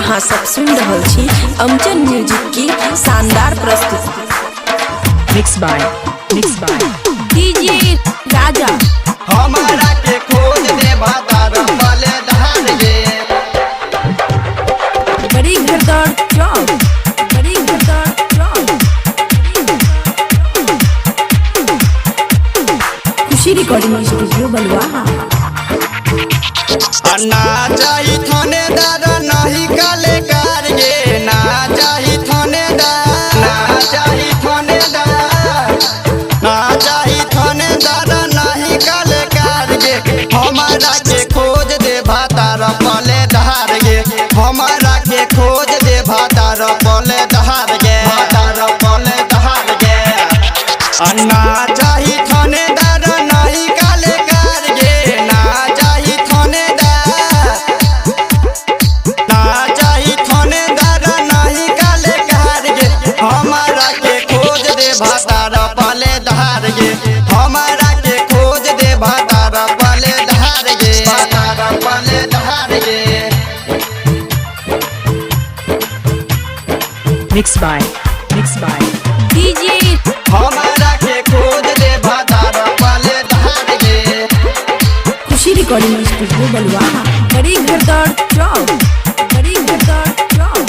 अहाँ सब सुन रहल छी अमजन म्यूजिक की शानदार प्रस्तुति। मिक्स बाय डीजे राजा। हमारा के खोज दे भातार वाले धार गे बड़ी घरदार चौक, बड़ी घरदार चौक। खुशी रिकॉर्डिंग स्टूडियो बलुआ। ना चाही थानेदार नहीं कलेकार गे, ना चाही थानेदार, ना चाही थानेदार, ना चाही थानेदार नहीं कलेकार गे। हमारा के खोज दे भातार पले धार गे, हमारा के खोज दे भातार पले धार गे, भातार पले धार गे। ना चाही थानेदार नहीं कलेकार गे, ना चाही थानेदार, ना चाही थानेदार नहीं कलेकार गे। हमारा के खोज दे भातार पले धार गे, हमारा के खोज दे भातार पले धार गे, भातार पले धार गे। मिक्स बाय डीजे हमारा के खोज दे भातार पले धार गे। खुशी रिकॉर्डिंग स्टूडियो बलुआ। बड़ी घरदार चौक, बड़ी घरदार चौक।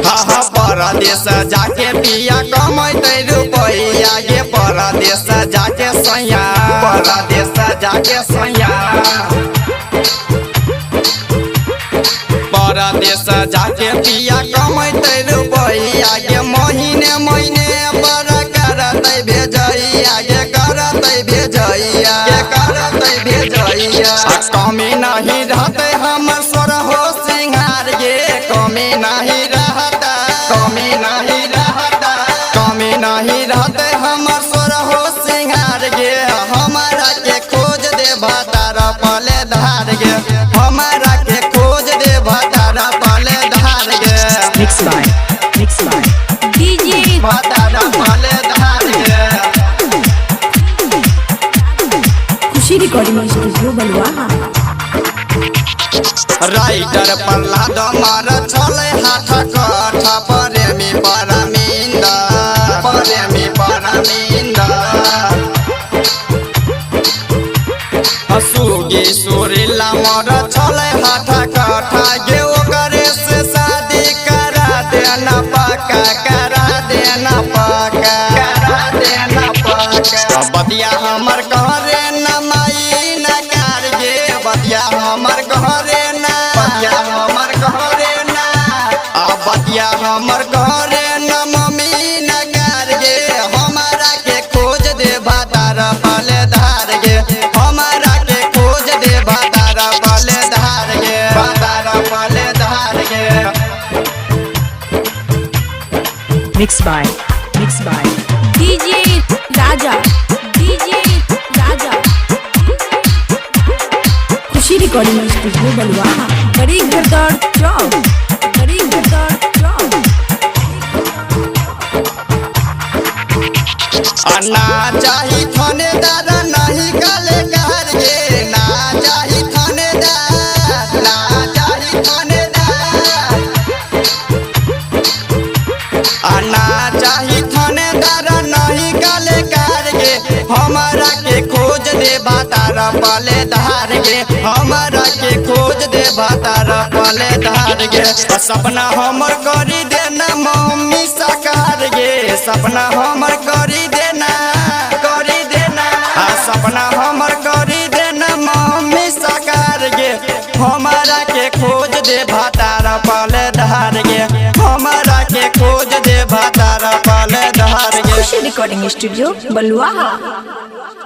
हाँ परदेश जाके पिया कमैते रुपैया गे, परदेश जाके सैया, परदेश जाके सैया, परदेश जाके पिया कमैते रुपैया गे। महीने महीने पर करतै भेजैया गे, करतै भेजैया गे, करतै भेजैया। कमी नहीं रहतै हमर सोरहो सिंगार गे, कमी नहीं रहता, कमी नहीं रहता, कमी नहीं रहते हमर सोरहो सिंगार गे। हमारा के खोज दे भातार पले धार गे, हमारा के खोज दे भातार पले धार गे, मिक्स बाय डीजे भातार पले धार गे। खुशी रिकॉर्डिंग स्टूडियो बलुआ। राइटर प्रहलाद मार छले हाथ कठ, प्रेमी परमिंद, प्रेमी परमिंद। सुगी सुरीला मर छले हाथ कठ गे, ओकरे से शादी करा देना पक्का, करा देना पक्का, करा देना पक्का। बतिया हमर घरे न माई न कार गे, बतिया हमर घरे न, बतिया हमर घरे न, बतिया हमर घरे न मम्मी न कार गे। हमारा के खोज दे भातार पले धार गे, हमारा के खोज दे भातार पले धार गे, भातार पले धार गे। Mix by DJ Raja, DJ Raja. Khushi recording studio Balua. बड़ी घरदार चौक, बड़ी घरदार चौक। ना चाही थानेदार नहीं कलेकार गे, ना चाही थानेदार, ना चाही थानेदार, ना चाही थानेदार नहीं कलेकार गे। हमारा के खोज दे भातार पले धार गे, हमारा के खोज दे भातार पले धार गे। सपना हमर करी देना मम्मी साकार गे, सपना हमर करी देना, करी देना, सपना हमर करी देना मम्मी साकार गे। हमारा के खोज दे भातार पले धार गे, हमारा के खोज दे भातार पले धार गे। खुशी रिकॉर्डिंग स्टूडियो बलुआ।